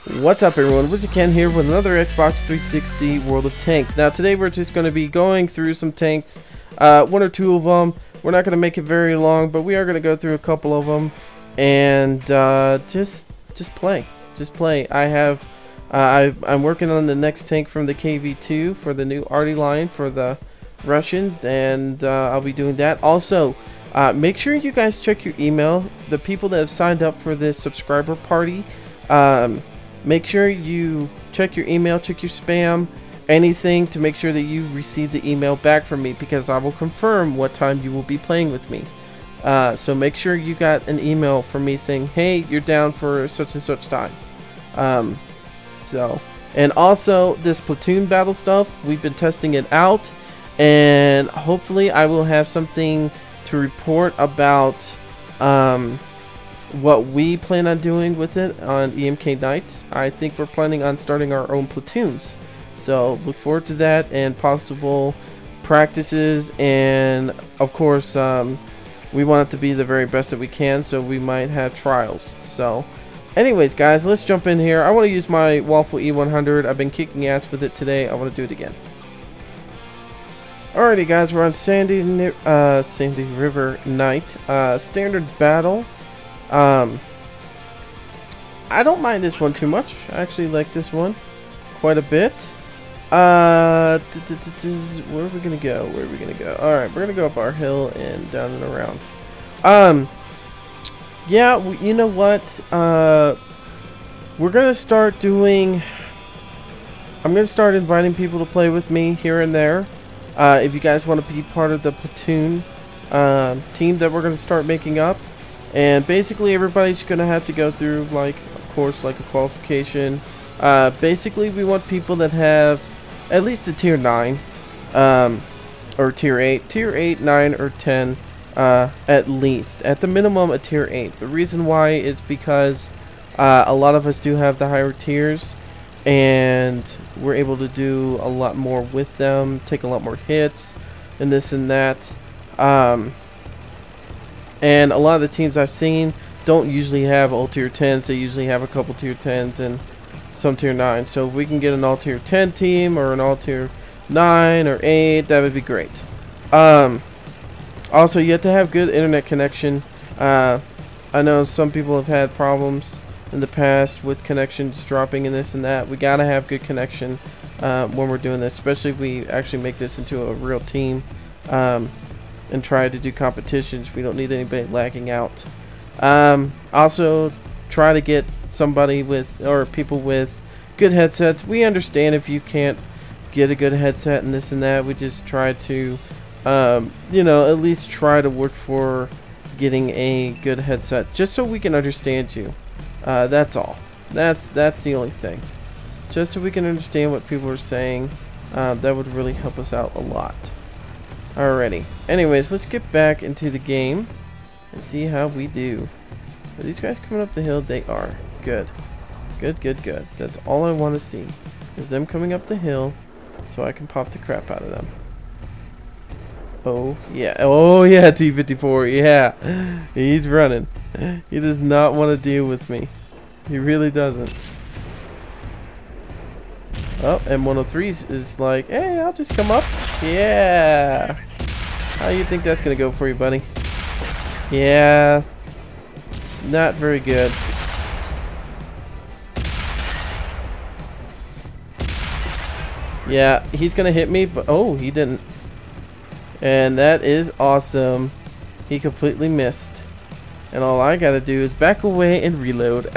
What's up everyone, WizardKen here with another Xbox 360 World of Tanks. Now today we're just going to be going through some tanks, one or two of them. We're not going to make it very long, but we are going to go through a couple of them and just play. I'm working on the next tank from the KV2 for the new arty line for the Russians, and I'll be doing that. Also, make sure you guys check your email. The people that have signed up for this subscriber party, make sure you check your email, check your spam, anything to make sure that you receive the email back from me, because I will confirm what time you will be playing with me. So make sure you got an email from me saying, hey, you're down for such and such time. And also this platoon battle stuff, we've been testing it out, and hopefully I will have something to report about what we plan on doing with it on EMKnights. I think we're planning on starting our own platoons, so look forward to that and possible practices, and of course we want it to be the very best that we can, so we might have trials. So anyways guys, let's jump in here. I want to use my Waffle E100. I've been kicking ass with it today. I want to do it again. Alrighty guys, we're on Sandy River Night, standard battle. I don't mind this one too much. I actually like this one quite a bit. Where are we gonna go? Alright, we're gonna go up our hill and down and around. Yeah, you know what? We're gonna start doing... I'm gonna start inviting people to play with me here and there. If you guys want to be part of the platoon team that we're gonna start making up. And basically everybody's gonna have to go through, like, of course, like a qualification. Basically we want people that have at least a tier 9 or tier 8, 9 or 10, at least at the minimum a tier 8. The reason why is because a lot of us do have the higher tiers, and we're able to do a lot more with them, take a lot more hits and this and that. And a lot of the teams I've seen don't usually have all tier 10s. They usually have a couple tier 10s and some tier 9s. So if we can get an all tier 10 team or an all tier 9 or 8, that would be great. Also, you have to have good internet connection. I know some people have had problems in the past with connections dropping and this and that. We gotta have good connection when we're doing this, especially if we actually make this into a real team. And try to do competitions. We don't need anybody lagging out. Also, try to get somebody with, or people with, good headsets. We understand if you can't get a good headset and this and that. We just try to, you know, at least try to work for getting a good headset, just so we can understand you. That's all. That's the only thing. Just so we can understand what people are saying. That would really help us out a lot. Alrighty. Anyways, let's get back into the game and see how we do. Are these guys coming up the hill? They are. Good. Good. That's all I want to see, is them coming up the hill so I can pop the crap out of them. Oh, yeah. Oh, yeah, T-54. Yeah. He's running. He does not want to deal with me. He really doesn't. Oh, M103 is like, hey, I'll just come up. Yeah. How you think that's gonna go for you, buddy? Yeah. Not very good. Yeah, he's gonna hit me, but oh, he didn't. And that is awesome. He completely missed. And all I gotta do is back away and reload.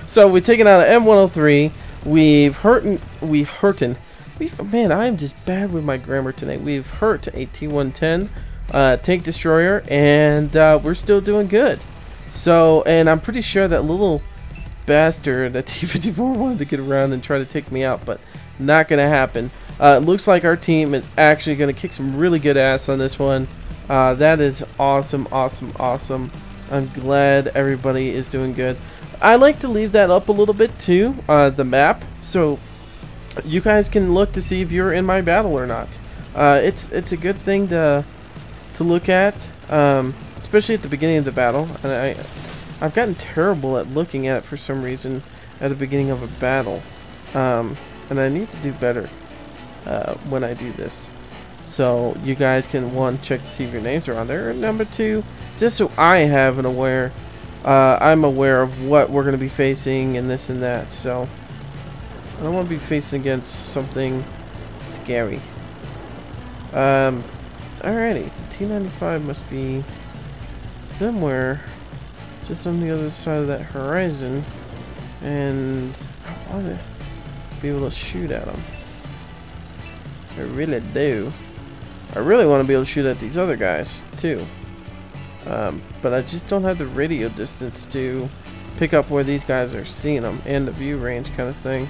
So we're taking out an M103. Man, I am just bad with my grammar tonight. We've hurt a T110 tank destroyer, and we're still doing good. So, and I'm pretty sure that little bastard, that T-54, wanted to get around and try to take me out, but not gonna happen. It looks like our team is actually gonna kick some really good ass on this one. That is awesome. I'm glad everybody is doing good. I like to leave that up a little bit too, the map, so you guys can look to see if you're in my battle or not. It's a good thing to look at, especially at the beginning of the battle. And I've gotten terrible at looking at it for some reason. at the beginning of a battle. And I need to do better when I do this. So you guys can, one, check to see if your names are on there, and number two, just so I'm aware of what we're going to be facing and this and that. So I don't want to be facing against something scary. Alrighty, the T-95 must be somewhere just on the other side of that horizon, and I want to be able to shoot at them. I really do. I really want to be able to shoot at these other guys too, but I just don't have the radio distance to pick up where these guys are seeing them, and the view range kind of thing.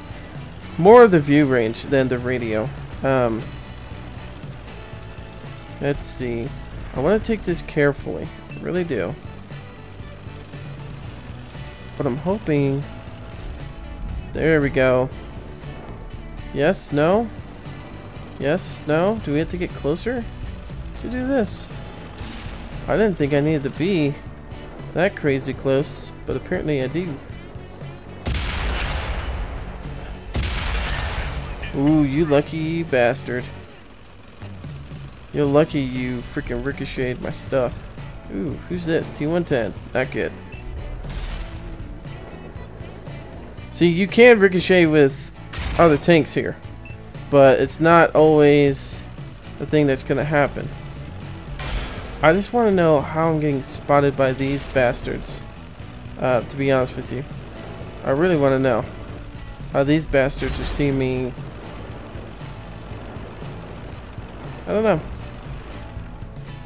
More of the view range than the radio. Let's see. I want to take this carefully. I really do. But I'm hoping... There we go. Yes, no? Yes, no? Do we have to get closer to do this? I didn't think I needed to be that crazy close, but apparently I do. Ooh, you lucky bastard. You're lucky you freaking ricocheted my stuff. Ooh, who's this? T110. Not good. See, you can ricochet with other tanks here, but it's not always the thing that's gonna happen. I just want to know how I'm getting spotted by these bastards, to be honest with you. I really want to know how these bastards are seeing me. I don't know.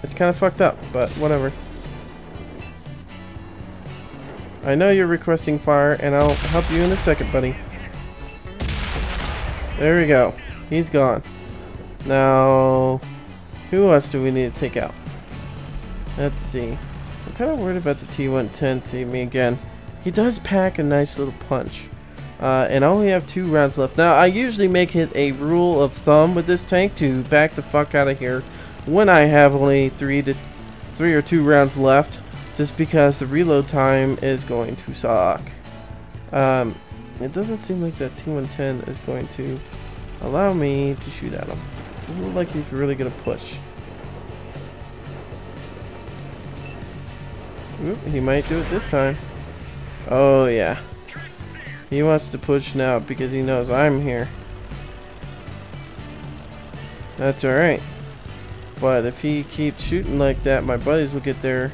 It's kind of fucked up, but whatever. I know you're requesting fire, and I'll help you in a second, buddy. There we go. He's gone. Now, who else do we need to take out? Let's see. I'm kind of worried about the T110 seeing me again. He does pack a nice little punch. And I only have 2 rounds left. Now, I usually make it a rule of thumb with this tank to back the fuck out of here when I have only 3 or 2 rounds left, just because the reload time is going to suck. It doesn't seem like that T110 is going to allow me to shoot at him. Doesn't look like he's really going to push. Oop, he might do it this time. Oh yeah. He wants to push now because he knows I'm here. That's alright. But if he keeps shooting like that, my buddies will get there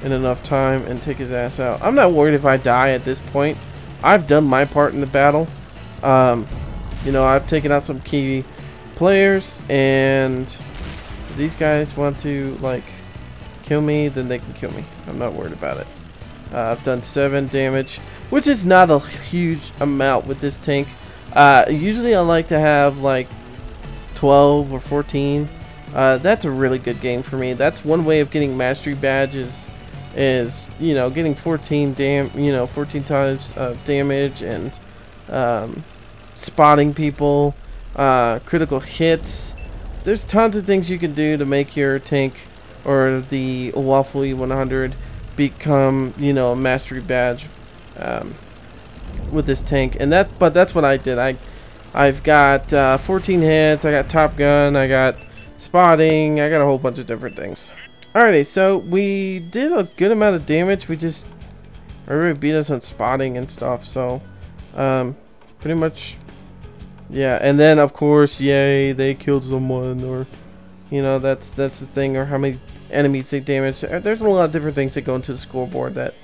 in enough time and take his ass out. I'm not worried if I die at this point. I've done my part in the battle. You know, I've taken out some key players, and if these guys want to, like, kill me, then they can kill me. I'm not worried about it. I've done 7 damage, which is not a huge amount with this tank. Usually I like to have like 12 or 14. That's a really good game for me. That's one way of getting mastery badges, is, you know, getting 14 times of damage, and spotting people, critical hits. There's tons of things you can do to make your tank, or the Waffle E100, become, you know, a mastery badge with this tank. And but that's what I did. I've got 14 hits, I got Top Gun, I got spotting, I got a whole bunch of different things. Alrighty, so we did a good amount of damage. We just everybody beat us on spotting and stuff, so pretty much, yeah. And then of course, yay, they killed someone, or, you know, that's the thing, or how many enemies they damage. There's a lot of different things that go into the scoreboard that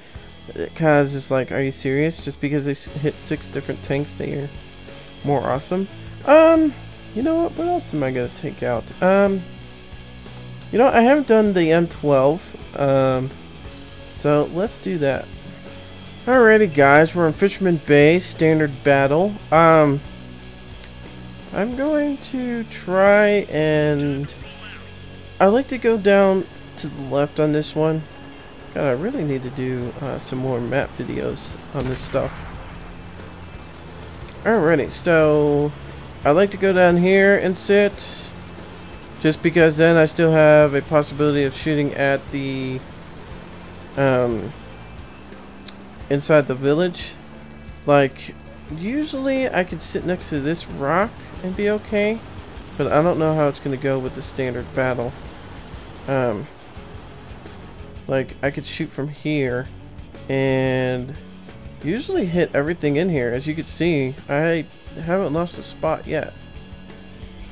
it kind of just like, are you serious? Just because they hit 6 different tanks, they are more awesome. You know what else am I gonna take out? You know, I haven't done the M12, so let's do that. Alrighty guys, we're on Fisherman Bay, standard battle. I'm going to try, and I like to go down to the left on this one. God, I really need to do some more map videos on this stuff. Alrighty, so I like to go down here and sit, just because then I still have a possibility of shooting at the inside the village. Like, usually I could sit next to this rock and be okay, but I don't know how it's going to go with the standard battle. Like, I could shoot from here and usually hit everything in here. As you can see, I haven't lost a spot yet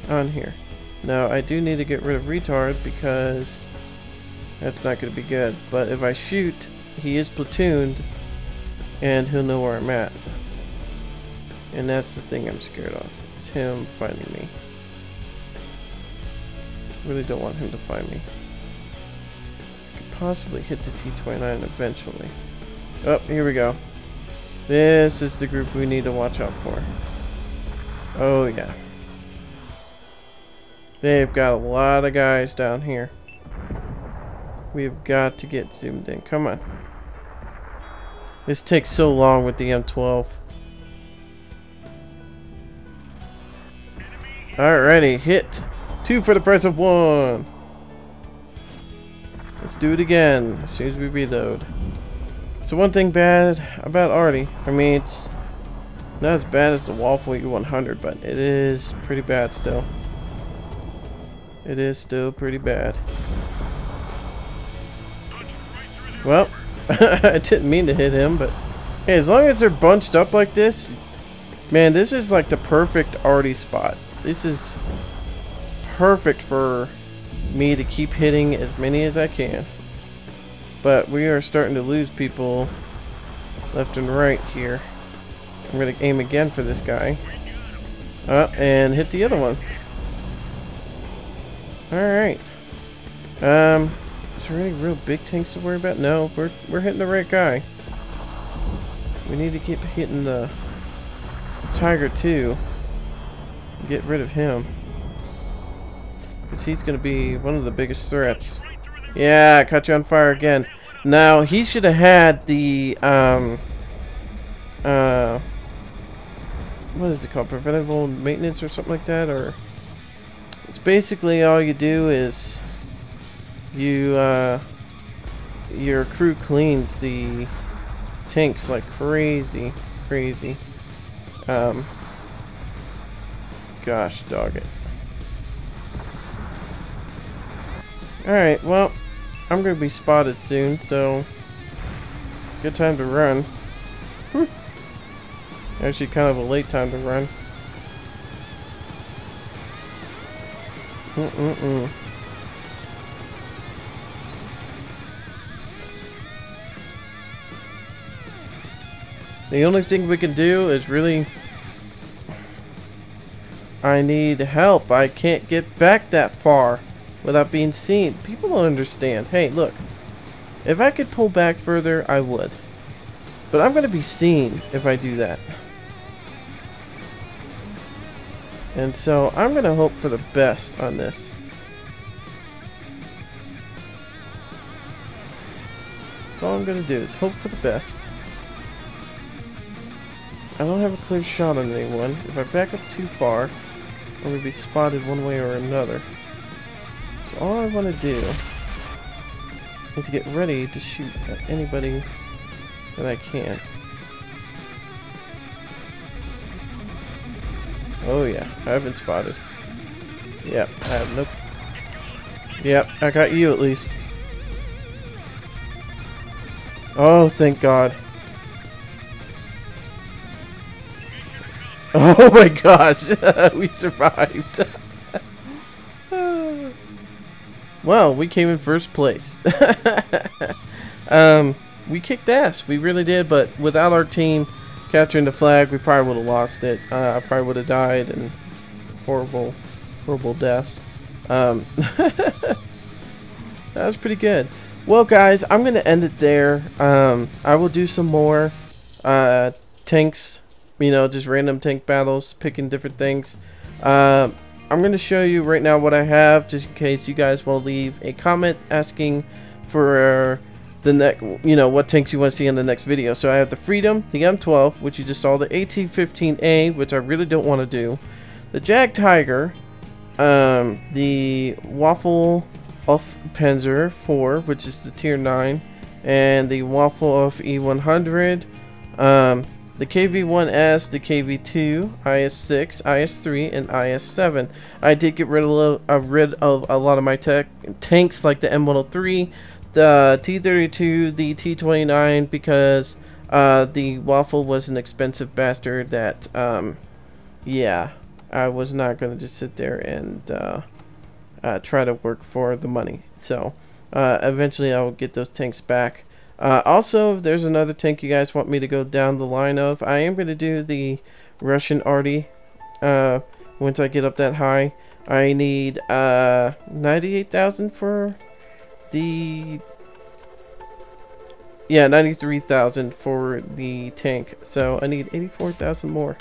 on here. Now, I do need to get rid of retard because that's not going to be good. But if I shoot, he is platooned and he'll know where I'm at. And that's the thing I'm scared of. Is him finding me. Really don't want him to find me. Could possibly hit the T-29 eventually. Oh, here we go. This is the group we need to watch out for. Oh yeah. They've got a lot of guys down here. We've got to get zoomed in. Come on. This takes so long with the M12. Alrighty, hit. 2 for the price of 1. Let's do it again as soon as we reload. So one thing bad about arty, I mean, it's not as bad as the Waffle E100, but it is pretty bad still. It is still pretty bad. Well, I didn't mean to hit him, but hey, as long as they're bunched up like this, man, this is like the perfect arty spot. This is perfect for me to keep hitting as many as I can. But we are starting to lose people left and right here. I'm going to aim again for this guy. And hit the other one. Alright. Is there any real big tanks to worry about? No, we're hitting the right guy. We need to keep hitting the Tiger too. Get rid of him. Because he's going to be one of the biggest threats. Yeah, I caught you on fire again. Now, he should have had the, what is it called? Preventable maintenance or something like that? Or it's basically all you do is you, your crew cleans the tanks like crazy. Gosh, dog it. Alright, well, I'm going to be spotted soon, so good time to run. Actually, kind of a late time to run. The only thing we can do is really... I need help. I can't get back that far without being seen. People don't understand. Hey, look. If I could pull back further, I would. But I'm going to be seen if I do that. And so I'm going to hope for the best on this. That's all I'm going to do is hope for the best. I don't have a clear shot on anyone. If I back up too far, I'm going to be spotted one way or another. So all I want to do is get ready to shoot at anybody that I can. Oh yeah, I have been spotted. Yep, I have nope. Yep, I got you at least. Oh, thank God. Oh my gosh, we survived. Well, we came in first place. We kicked ass, we really did, but without our team capturing the flag, we probably would have lost it. I probably would have died in horrible death. That was pretty good. Well, guys, I'm going to end it there. I will do some more tanks, you know, just random tank battles, picking different things. I'm going to show you right now what I have, just in case you guys want to leave a comment asking for the next, you know, what tanks you want to see in the next video. So I have the Freedom, the M12, which you just saw, the AT-15A, which I really don't want to do, the Jag Tiger, the Waffle Panzer 4, which is the tier 9, and the Waffle E100, the KV1S, the KV2, IS6, IS3, and IS7. I did get rid of a lot of my tanks like the M103, the T32, the T29, because the Waffle was an expensive bastard that, yeah, I was not going to just sit there and try to work for the money. So eventually I will get those tanks back. Also, if there's another tank you guys want me to go down the line of, I am going to do the Russian arty once I get up that high. I need 98,000 for the... yeah, 93,000 for the tank. So I need 84,000 more.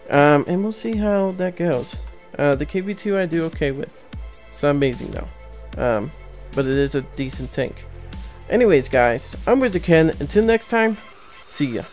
And we'll see how that goes. The KV2 I do okay with. It's not amazing though. But it is a decent tank. Anyways, guys, I'm WizardKen. Until next time, see ya.